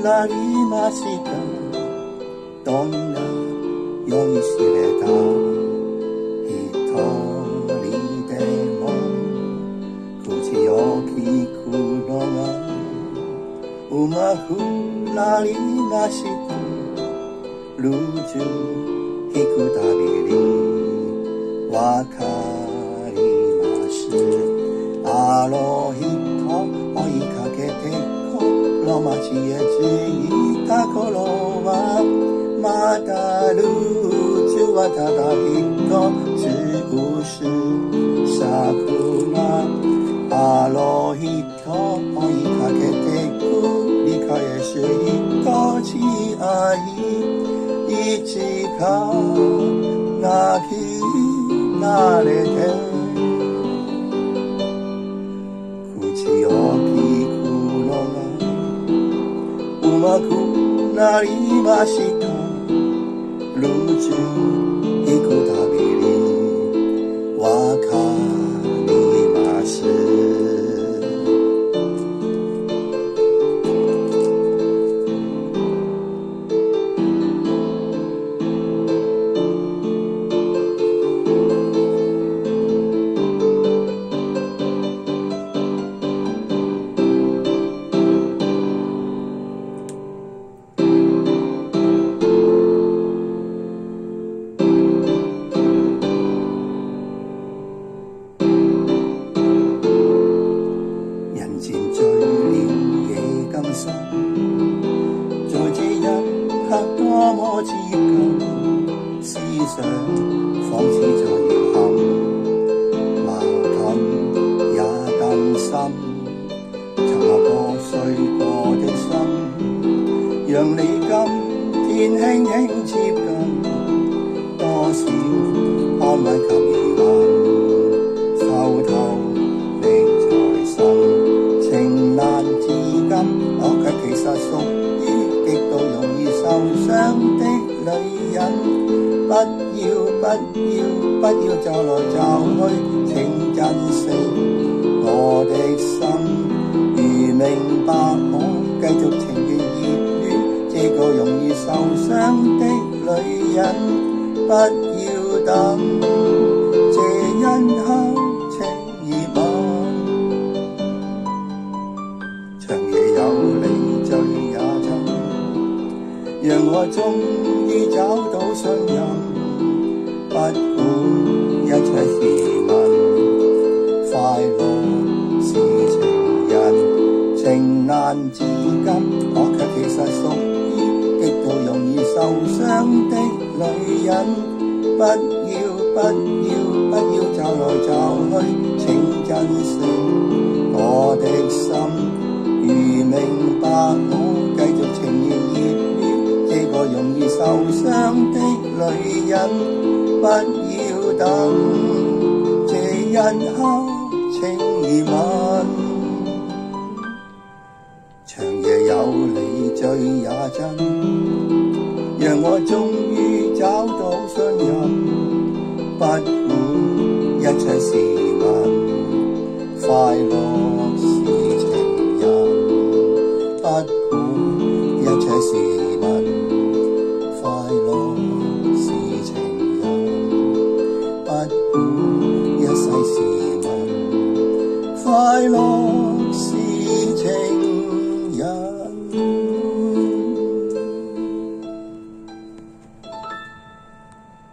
なりました。どんな酔いしれた一人でも口を聞くのがうまくなりました。ルージュ引くたびにわかります。あの人追いかけてこの街へ着いた頃はまだルージュはただ一つ桜。あの人追いかけて繰り返し愛し合いいつか泣き慣れて口を聞くのがうまくなりました。ルージュ行くたびにわかります。漸醉了夜更深，在這一刻多麼接近，思想仿似在搖撼，矛盾也更深，沉下破碎過的心，讓你今天輕輕接近，多少安慰及疑問，偷偷我卻其實屬於極度容易受傷的女人，不要就來就去，請珍惜我的心。如明白我繼續情願熱戀這個容易受傷的女人，不要等這一刻情已晚。長夜有你醉也真，讓我終於找到信任。不管一切時問，快樂是情人，情難自禁。我卻其實屬於極度容易受傷的女人。不要就來就去，請珍惜我的心。如明白我繼續情願熱戀這個容易受傷的女人，不要等這一刻情已晚。長夜有你醉也真，讓我終於找到信任。不管一切時問，